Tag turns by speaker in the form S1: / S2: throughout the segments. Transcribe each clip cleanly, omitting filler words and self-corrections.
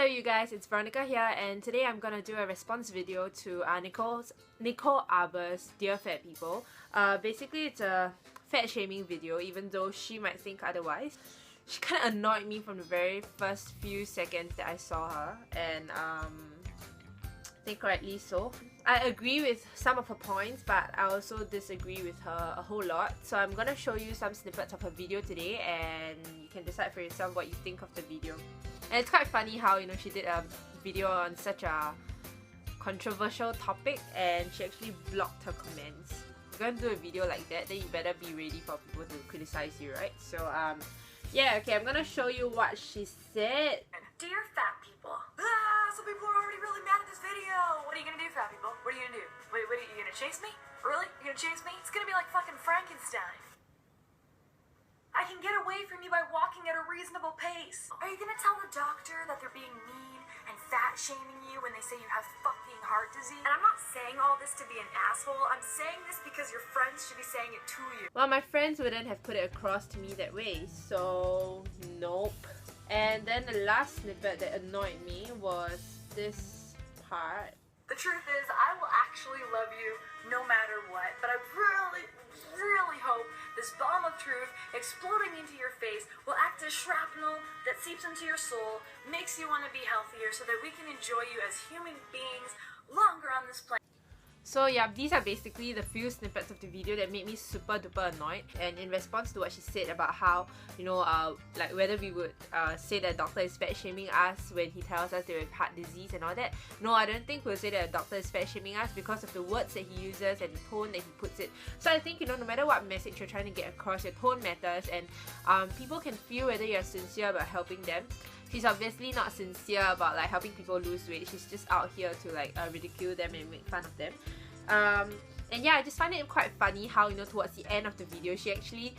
S1: you guys, it's Veronica here, and today I'm gonna do a response video to Nicole Arbour'S Dear Fat People. Basically it's a fat shaming video, even though she might think otherwise. She kind of annoyed me from the very first few seconds that I saw her, and I think rightly so. I agree with some of her points, but I also disagree with her a whole lot. So I'm gonna show you some snippets of her video today, and you can decide for yourself what you think of the video. And it's quite funny how, you know, she did a video on such a controversial topic and she actually blocked her comments. If you're gonna do a video like that, then you better be ready for people to criticize you, right? So yeah, okay, I'm gonna show you what she said.
S2: Dear fat people. Some people are already really mad at this video. What are you gonna do, fat people? What are you gonna do? What are you gonna chase me? Really? You gonna chase me? It's gonna be like fucking Frankenstein. I can get away from you by walking at a reasonable pace. Are you gonna tell the doctor that they're being mean and fat shaming you when they say you have fucking heart disease? And I'm not saying all this to be an asshole. I'm saying this because your friends should be saying it to you.
S1: Well, my friends wouldn't have put it across to me that way, so nope. And then the last snippet that annoyed me was this part.
S2: The truth is, I will actually love you no matter what, but I really hope this bomb of truth exploding into your face will act as shrapnel that seeps into your soul, makes you want to be healthier so that we can enjoy you as human beings longer on this planet.
S1: So yeah, these are basically the few snippets of the video that made me super duper annoyed. And in response to what she said about how, you know, like whether we would say that a doctor is fat shaming us when he tells us that we have heart disease and all that. No, I don't think we'll say that a doctor is fat shaming us because of the words that he uses and the tone that he puts it. So I think, you know, no matter what message you're trying to get across, your tone matters, and people can feel whether you're sincere about helping them. She's obviously not sincere about like helping people lose weight. She's just out here to like ridicule them and make fun of them. And yeah, I just find it quite funny how, you know, towards the end of the video, she actually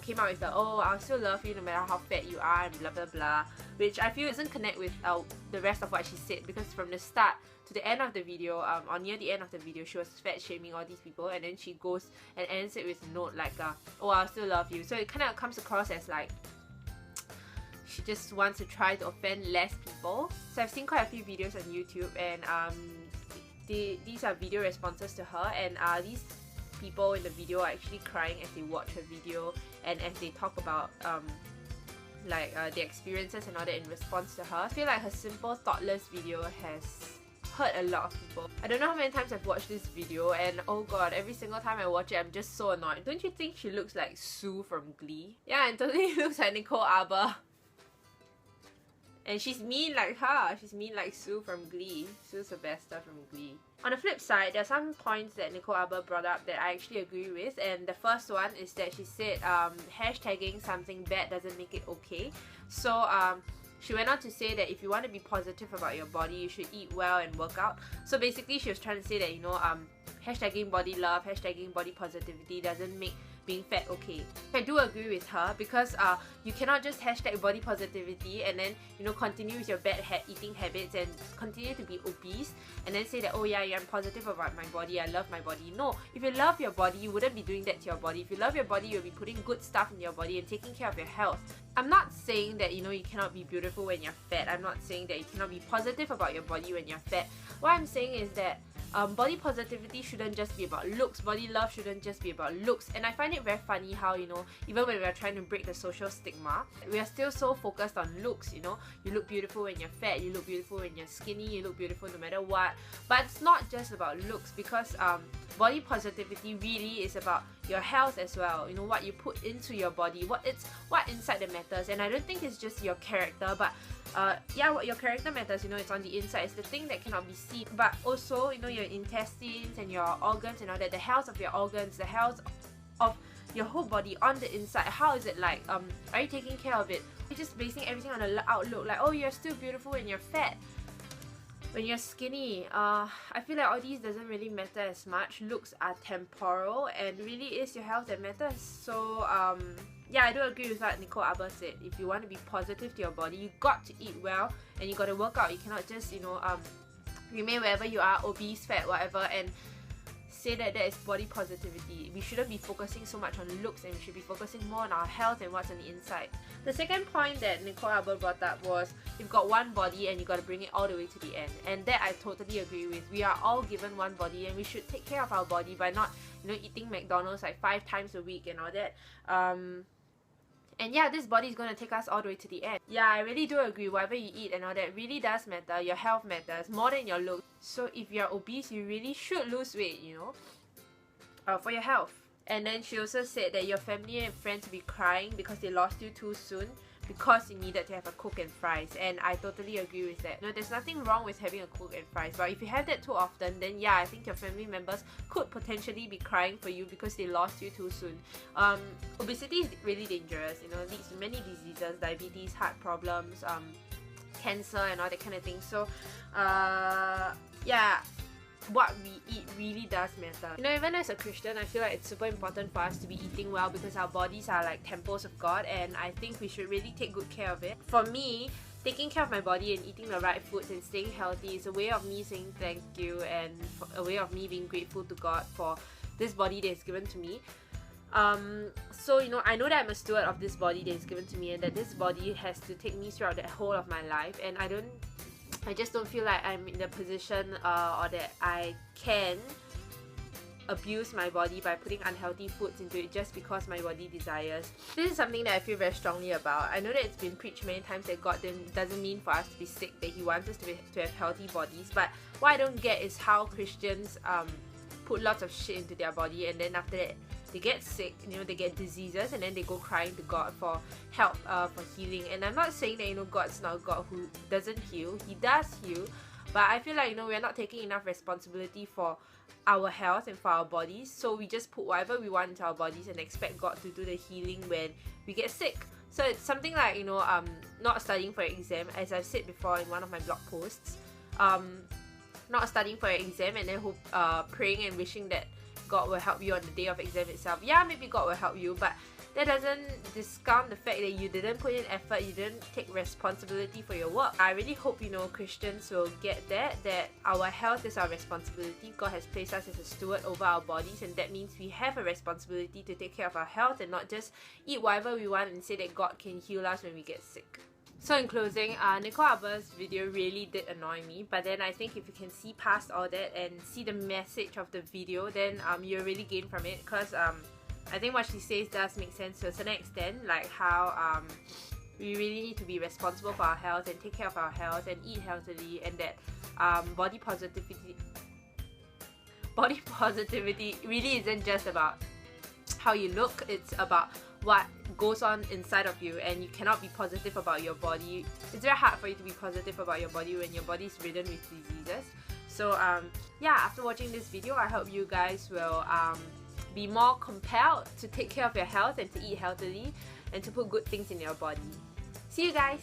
S1: came out with the, oh, I'll still love you no matter how fat you are and blah blah blah, which I feel doesn't connect with the rest of what she said, because from the start to the end of the video, or near the end of the video, she was fat shaming all these people, and then she goes and ends it with a note like, oh, I'll still love you. So it kind of comes across as like she just wants to try to offend less people. So I've seen quite a few videos on YouTube, and these are video responses to her, and these people in the video are actually crying as they watch her video and as they talk about like their experiences and all that in response to her. I feel like her simple, thoughtless video has hurt a lot of people. I don't know how many times I've watched this video, and oh god, every single time I watch it, I'm just so annoyed. Don't you think she looks like Sue from Glee? Yeah, and totally looks like Nicole Arbour. And she's mean like her. She's mean like Sue from Glee. Sue Sylvester from Glee. On the flip side, there are some points that Nicole Arbour brought up that I actually agree with. And the first one is that she said hashtagging something bad doesn't make it okay. So she went on to say that if you want to be positive about your body, you should eat well and work out. So basically she was trying to say that, you know, hashtagging body love, hashtagging body positivity doesn't make being fat okay. I do agree with her, because you cannot just hashtag body positivity and then, you know, continue with your bad eating habits and continue to be obese and then say that, oh yeah, I'm positive about my body, I love my body. No, if you love your body, you wouldn't be doing that to your body. If you love your body, you'll be putting good stuff in your body and taking care of your health. I'm not saying that, you know, you cannot be beautiful when you're fat. I'm not saying that you cannot be positive about your body when you're fat. What I'm saying is that body positivity shouldn't just be about looks. Body love shouldn't just be about looks. And I find it very funny how, you know, even when we're trying to break the social stigma, we are still so focused on looks, you know. You look beautiful when you're fat, you look beautiful when you're skinny, you look beautiful no matter what. But it's not just about looks, because body positivity really is about your health as well. You know, what you put into your body, what inside that matters. And I don't think it's just your character, but yeah, what your character matters, you know, it's on the inside. It's the thing that cannot be seen. But also, you know, your intestines and your organs and all that, the health of your organs, the health of your whole body on the inside. How is it like? Are you taking care of it? You're just basing everything on the outlook, like, oh, you're still beautiful when you're fat, when you're skinny. I feel like all these doesn't really matter as much. Looks are temporal, and really is your health that matters. So yeah, I do agree with what Nicole Arbour said. If you want to be positive to your body, you got to eat well and you got to work out. You cannot just, you know, remain wherever you are, obese, fat, whatever, and say that is body positivity. We shouldn't be focusing so much on looks, and we should be focusing more on our health and what's on the inside. The second point that Nicole Arbour brought up was, you've got one body and you got to bring it all the way to the end. And that I totally agree with. We are all given one body, and we should take care of our body by not, eating McDonald's like 5 times a week and all that. And yeah, this body is going to take us all the way to the end. Yeah, I really do agree. Whatever you eat and all that really does matter. Your health matters more than your looks. So if you're obese, you really should lose weight, for your health. And then she also said that your family and friends will be crying because they lost you too soon, because you needed to have a Coke and fries. And I totally agree with that. There's nothing wrong with having a Coke and fries, but if you have that too often, then yeah, I think your family members could potentially be crying for you because they lost you too soon. Obesity is really dangerous, leads to many diseases, diabetes, heart problems, cancer and all that kind of thing. So yeah, what we eat really does matter. Even as a Christian, I feel like it's super important for us to be eating well, because our bodies are like temples of God, and I think we should really take good care of it. For me, taking care of my body and eating the right foods and staying healthy is a way of me saying thank you, and a way of me being grateful to God for this body that is given to me. So I know that I'm a steward of this body that is given to me, and that this body has to take me throughout the whole of my life, and I just don't feel like I'm in a position or that I can abuse my body by putting unhealthy foods into it just because my body desires. This is something that I feel very strongly about. I know that it's been preached many times that God doesn't mean for us to be sick, that He wants us to have healthy bodies. But what I don't get is how Christians put lots of shit into their body, and then after that they get sick, they get diseases, and then they go crying to God for help, for healing. And I'm not saying that God's not a God who doesn't heal. He does heal, but I feel like we're not taking enough responsibility for our health and for our bodies. So we just put whatever we want into our bodies and expect God to do the healing when we get sick. So it's something like not studying for an exam, as I've said before in one of my blog posts. Not studying for an exam and then praying and wishing that God will help you on the day of exam itself. Yeah, maybe God will help you, but that doesn't discount the fact that you didn't put in effort, you didn't take responsibility for your work. I really hope Christians will get that our health is our responsibility. God has placed us as a steward over our bodies, and that means we have a responsibility to take care of our health and not just eat whatever we want and say that God can heal us when we get sick. So in closing, Nicole Arbour's video really did annoy me, but then I think if you can see past all that and see the message of the video, then you'll really gain from it, because I think what she says does make sense to a certain extent, like how we really need to be responsible for our health and take care of our health and eat healthily, and that body positivity really isn't just about how you look, it's about what goes on inside of you, and you cannot be positive about your body. It's very hard for you to be positive about your body when your body is ridden with diseases. So yeah, after watching this video, I hope you guys will be more compelled to take care of your health and to eat healthily and to put good things in your body. See you guys!